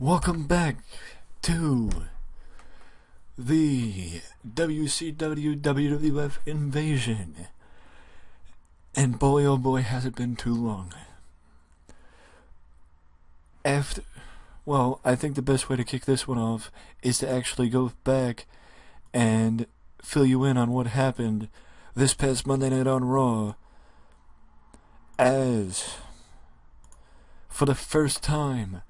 Welcome back to the WCW WWF Invasion. And boy oh boy has it been too long. I think the best way to kick this one off is to actually go back and fill you in on what happened this past Monday night on Raw, as for the first time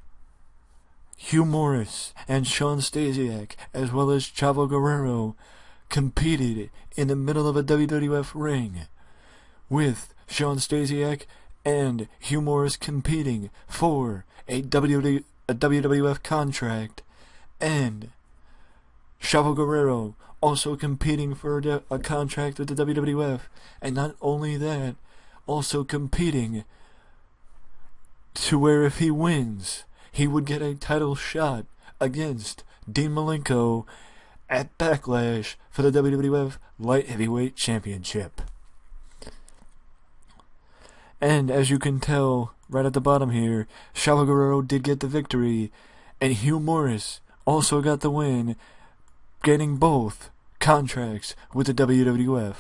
Hugh Morris and Shawn Stasiak, as well as Chavo Guerrero, competed in the middle of a WWF ring, with Shawn Stasiak and Hugh Morris competing for a WWF contract, and Chavo Guerrero also competing for a contract with the WWF, and not only that, also competing to where if he wins, he would get a title shot against Dean Malenko at Backlash for the WWF Light Heavyweight Championship. And as you can tell right at the bottom here, Chavo Guerrero did get the victory, and Hugh Morris also got the win, getting both contracts with the WWF.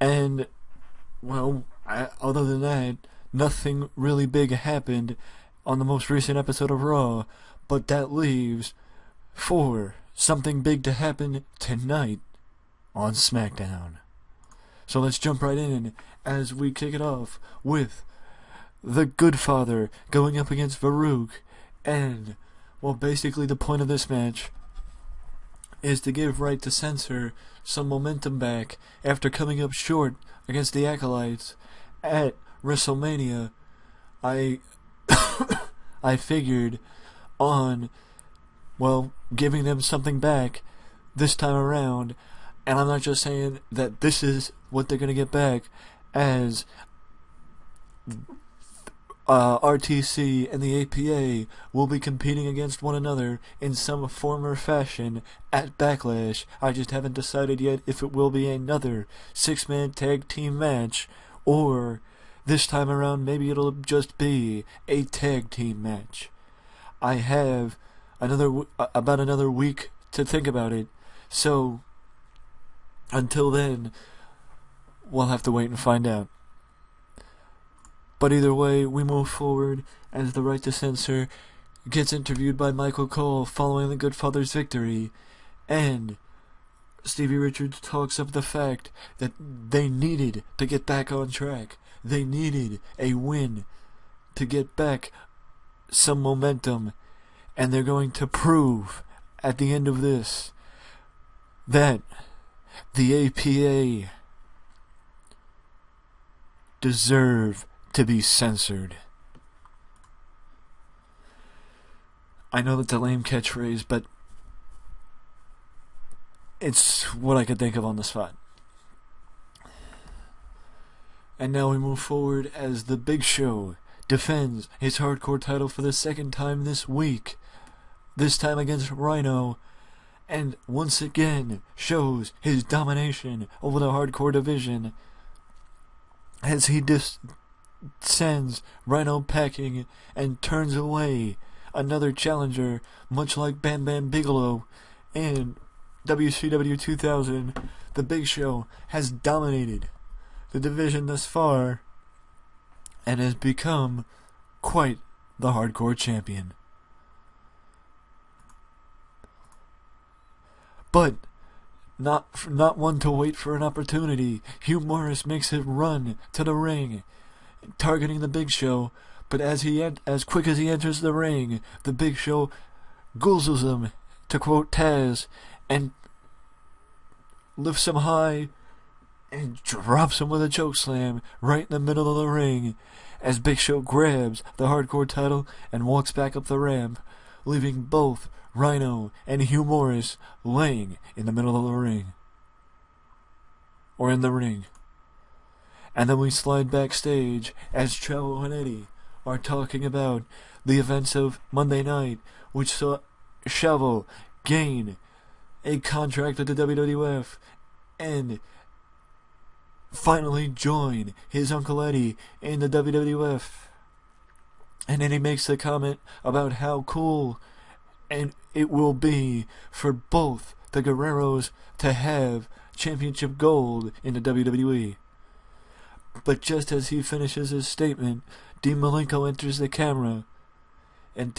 And other than that, nothing really big happened on the most recent episode of Raw, but that leaves for something big to happen tonight on SmackDown. So let's jump right in as we kick it off with the Good Father going up against Farouk, and, basically the point of this match is to give Right to Censor some momentum back after coming up short against the Acolytes at WrestleMania. I figured on, giving them something back this time around, and I'm not just saying that this is what they're going to get back, as RTC and the APA will be competing against one another in some form or fashion at Backlash. I just haven't decided yet if it will be another 6-man tag team match, or this time around maybe it'll just be a tag team match. I have about another week to think about it, so until then we'll have to wait and find out. But either way, we move forward as the Right to Censor gets interviewed by Michael Cole following the Good Father's victory, and Stevie Richards talks up the fact that they needed to get back on track. They needed a win to get back some momentum, and they're going to prove at the end of this that the APA deserve to be censored. I know that's a lame catchphrase, but it's what I could think of on the spot. And now we move forward as the Big Show defends his hardcore title for the second time this week, this time against Rhino, and once again shows his domination over the hardcore division as he sends Rhino packing and turns away another challenger, much like Bam Bam Bigelow in WCW 2000. The Big Show has dominated the division thus far and has become quite the hardcore champion. But not one to wait for an opportunity, Hugh Morris makes his run to the ring, targeting the Big Show, but as quick as he enters the ring, the Big Show goozles him, to quote Taz, and lifts him high and drops him with a chokeslam right in the middle of the ring, as Big Show grabs the hardcore title and walks back up the ramp, leaving both Rhino and Hugh Morris laying in the middle of the ring. Or in the ring. And then we slide backstage as Chavo and Eddie are talking about the events of Monday night, which saw Chavo gain a contract with the WWF and finally join his Uncle Eddie in the WWF. And then he makes the comment about how cool and it will be for both the Guerreros to have championship gold in the WWE. But just as he finishes his statement, Dean Malenko enters the camera and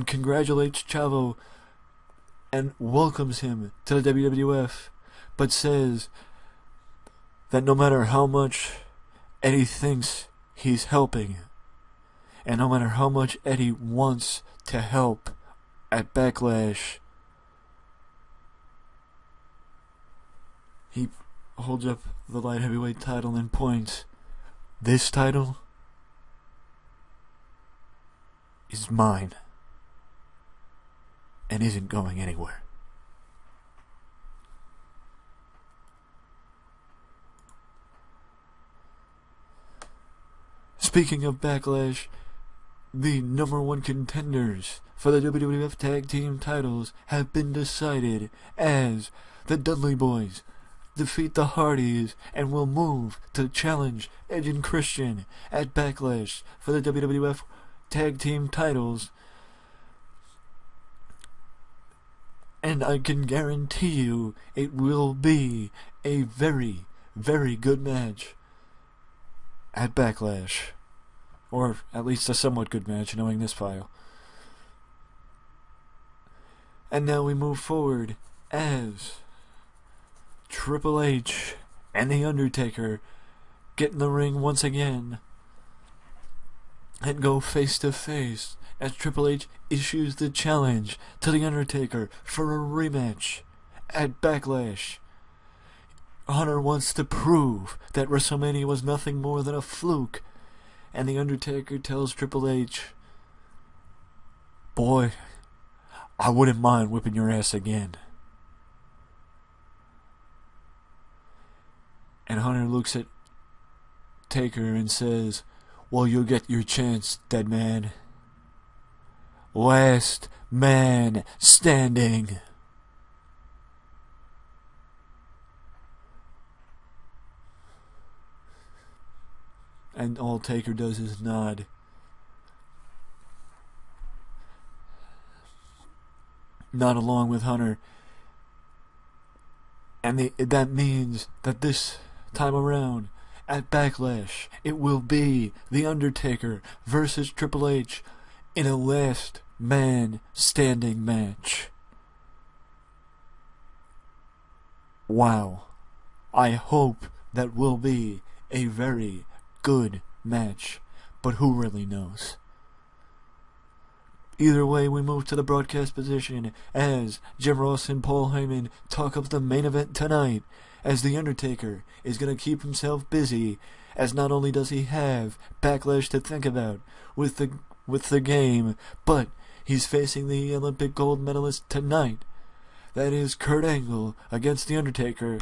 congratulates Chavo and welcomes him to the WWF, but says that no matter how much Eddie thinks he's helping, and no matter how much Eddie wants to help at Backlash, he holds up the light heavyweight title and points, "This title is mine and isn't going anywhere." Speaking of Backlash, the number one contenders for the WWF Tag Team titles have been decided as the Dudley Boys defeat the Hardys and will move to challenge Edge and Christian at Backlash for the WWF Tag Team titles. And I can guarantee you it will be a very, very good match at Backlash. Or at least a somewhat good match, knowing this file. And now we move forward as Triple H and The Undertaker get in the ring once again and go face to face as Triple H issues the challenge to The Undertaker for a rematch at Backlash. Hunter wants to prove that WrestleMania was nothing more than a fluke, and The Undertaker tells Triple H, "Boy, I wouldn't mind whipping your ass again." And Hunter looks at Taker and says, "Well, you'll get your chance, dead man. Last man standing." And all Taker does is nod. Nod along with Hunter. And that means that this time around, at Backlash, it will be The Undertaker versus Triple H in a last man standing match. Wow. I hope that will be a very good match, but who really knows? Either way, we move to the broadcast position as Jim Ross and Paul Heyman talk of the main event tonight, as The Undertaker is going to keep himself busy, as not only does he have Backlash to think about with the game, but he's facing the Olympic gold medalist tonight. That is Kurt Angle against The Undertaker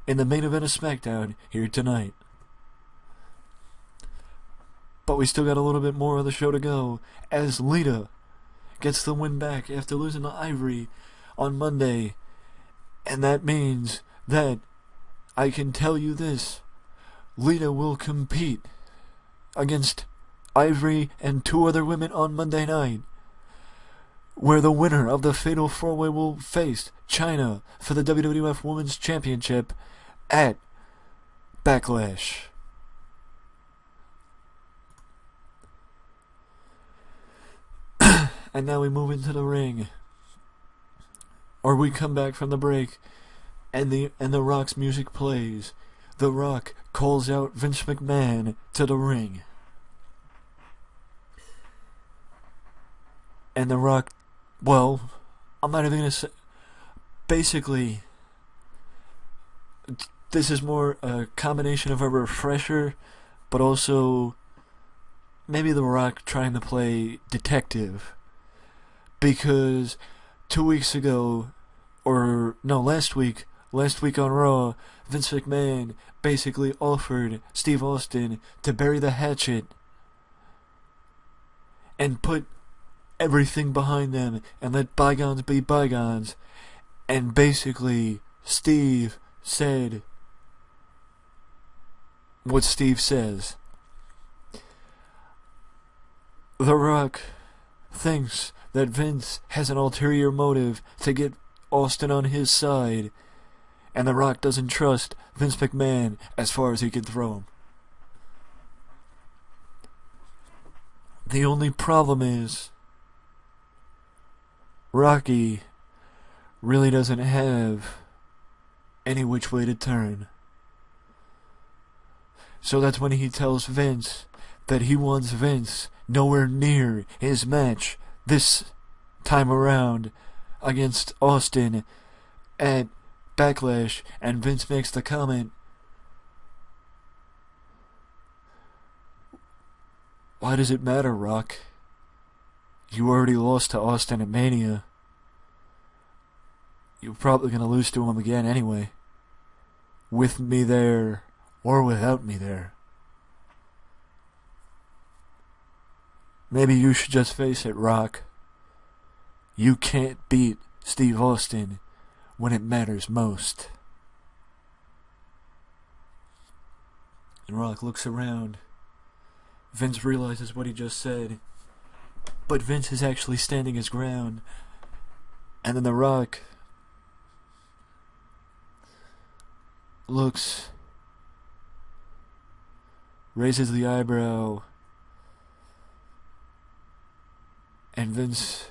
in the main event of SmackDown here tonight. But we still got a little bit more of the show to go, as Lita gets the win back after losing to Ivory on Monday. And that means that I can tell you this: Lita will compete against Ivory and two other women on Monday night, where the winner of the Fatal 4-Way will face Chyna for the WWF Women's Championship at Backlash. And now we move into the ring. Or we come back from the break, and the Rock's music plays. The Rock calls out Vince McMahon to the ring. And The Rock, well, I'm not even going to say... Basically, this is more a combination of a refresher, but also maybe The Rock trying to play detective. Because 2 weeks ago, or no, last week on Raw, Vince McMahon basically offered Steve Austin to bury the hatchet and put everything behind them and let bygones be bygones. And basically, Steve said, what Steve says. The Rock thinks that Vince has an ulterior motive to get Austin on his side, and The Rock doesn't trust Vince McMahon as far as he can throw him. The only problem is Rocky really doesn't have any which way to turn. So that's when he tells Vince that he wants Vince nowhere near his match this time around against Austin at Backlash, and Vince makes the comment, "Why does it matter, Rock? You already lost to Austin at Mania. You're probably going to lose to him again anyway. With me there or without me there. Maybe you should just face it, Rock. You can't beat Steve Austin when it matters most." And Rock looks around. Vince realizes what he just said, but Vince is actually standing his ground. And then The Rock looks, raises the eyebrow, and Vince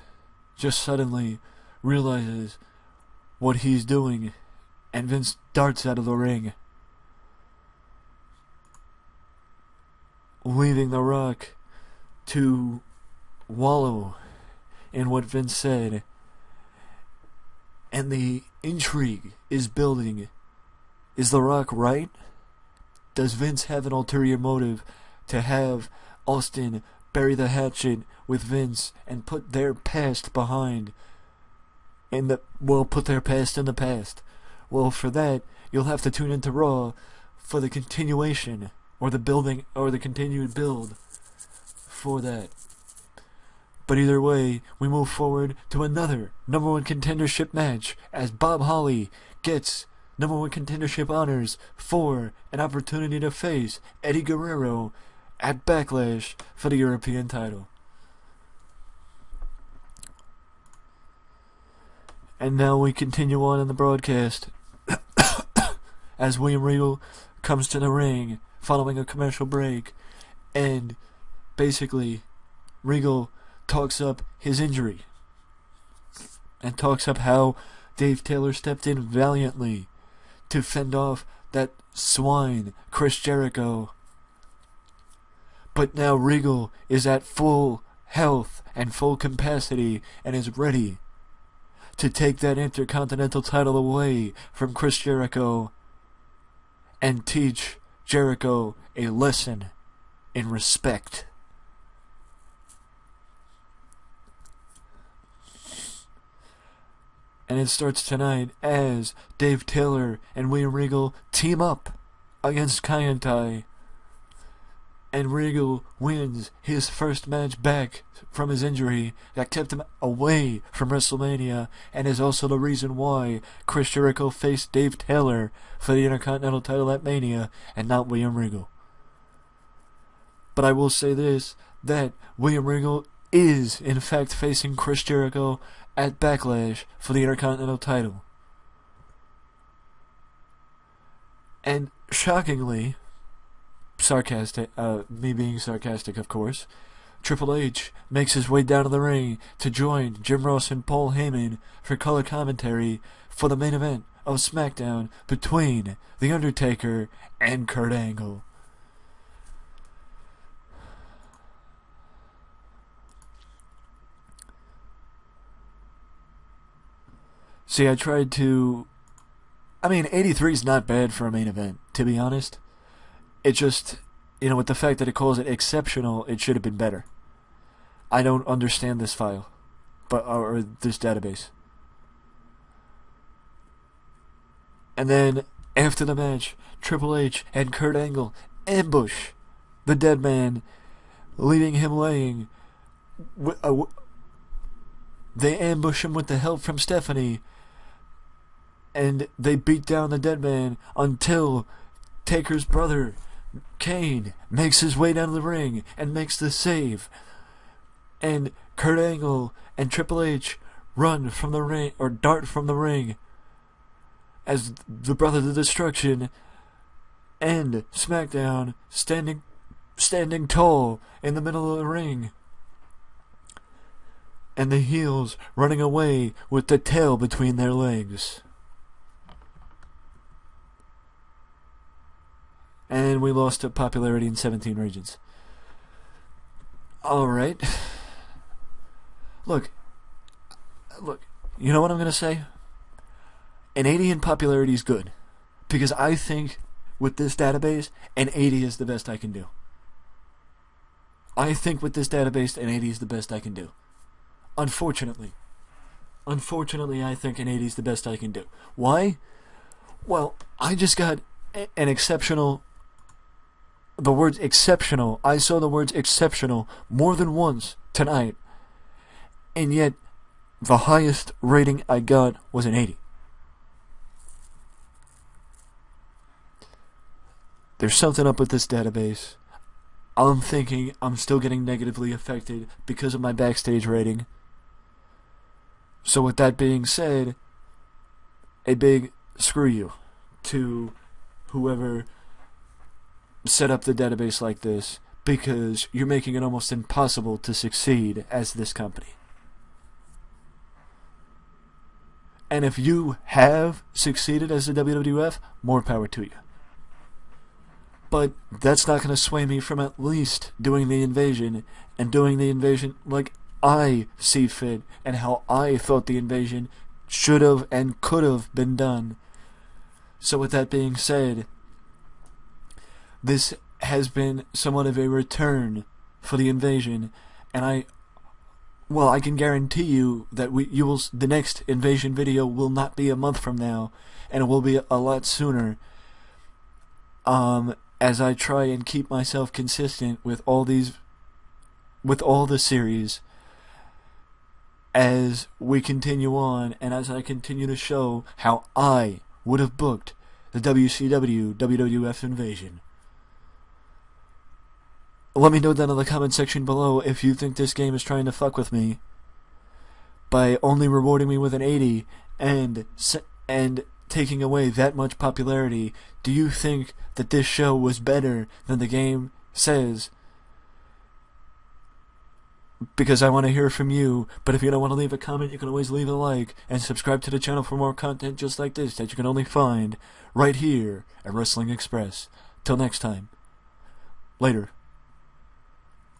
just suddenly realizes what he's doing, and Vince darts out of the ring, leaving The Rock to wallow in what Vince said. And the intrigue is building. Is The Rock right? Does Vince have an ulterior motive to have Austin bury the hatchet with Vince and put their past behind? Put their past in the past. Well, for that, you'll have to tune into Raw for the continuation, or the building, or the continued build for that. But either way, we move forward to another number one contendership match as Bob Holly gets number one contendership honors for an opportunity to face Eddie Guerrero at Backlash for the European title. And now we continue on in the broadcast as William Regal comes to the ring following a commercial break, and basically Regal talks up his injury and talks up how Dave Taylor stepped in valiantly to fend off that swine Chris Jericho. But now Regal is at full health and full capacity and is ready to take that Intercontinental title away from Chris Jericho and teach Jericho a lesson in respect. And it starts tonight as Dave Taylor and William Regal team up against Kaientai. And Regal wins his first match back from his injury that kept him away from WrestleMania, and is also the reason why Chris Jericho faced Dave Taylor for the Intercontinental title at Mania and not William Regal. But I will say this, that William Regal is in fact facing Chris Jericho at Backlash for the Intercontinental title. And shockingly, me being sarcastic of course, Triple H makes his way down to the ring to join Jim Ross and Paul Heyman for color commentary for the main event of SmackDown between The Undertaker and Kurt Angle. See, 83 is not bad for a main event, to be honest. It just, with the fact that it calls it exceptional, it should have been better. I don't understand this file, or this database. And then, after the match, Triple H and Kurt Angle ambush the dead man, leaving him laying. They ambush him with the help from Stephanie, and they beat down the dead man until Taker's brother Kane makes his way down the ring and makes the save. And Kurt Angle and Triple H run from the ring, or dart from the ring, as the Brothers of Destruction and SmackDown standing tall in the middle of the ring. And the heels running away with the tail between their legs. And we lost popularity in 17 regions. Alright. Look, you know what I'm going to say? An 80 in popularity is good. Because I think with this database, an 80 is the best I can do. I think with this database, an 80 is the best I can do. Unfortunately, I think an 80 is the best I can do. Why? Well, I just got an exceptional... The words exceptional. I saw the words exceptional more than once tonight. And yet, the highest rating I got was an 80. There's something up with this database. I'm thinking I'm still getting negatively affected because of my backstage rating. So with that being said, a big screw you to whoever set up the database like this, because you're making it almost impossible to succeed as this company. And if you have succeeded as the WWF, more power to you. But that's not going to sway me from at least doing the invasion, and doing the invasion like I see fit, and how I thought the invasion should have and could have been done. So with that being said, this has been somewhat of a return for the invasion, and I can guarantee you that the next invasion video will not be a month from now, and it will be a lot sooner. As I try and keep myself consistent with all the series, as we continue on, and as I continue to show how I would have booked the WCW WWF Invasion. Let me know down in the comment section below if you think this game is trying to fuck with me by only rewarding me with an 80 and taking away that much popularity. Do you think that this show was better than the game says? Because I want to hear from you. But if you don't want to leave a comment, you can always leave a like and subscribe to the channel for more content just like this that you can only find right here at Wrestling Express. Till next time, later.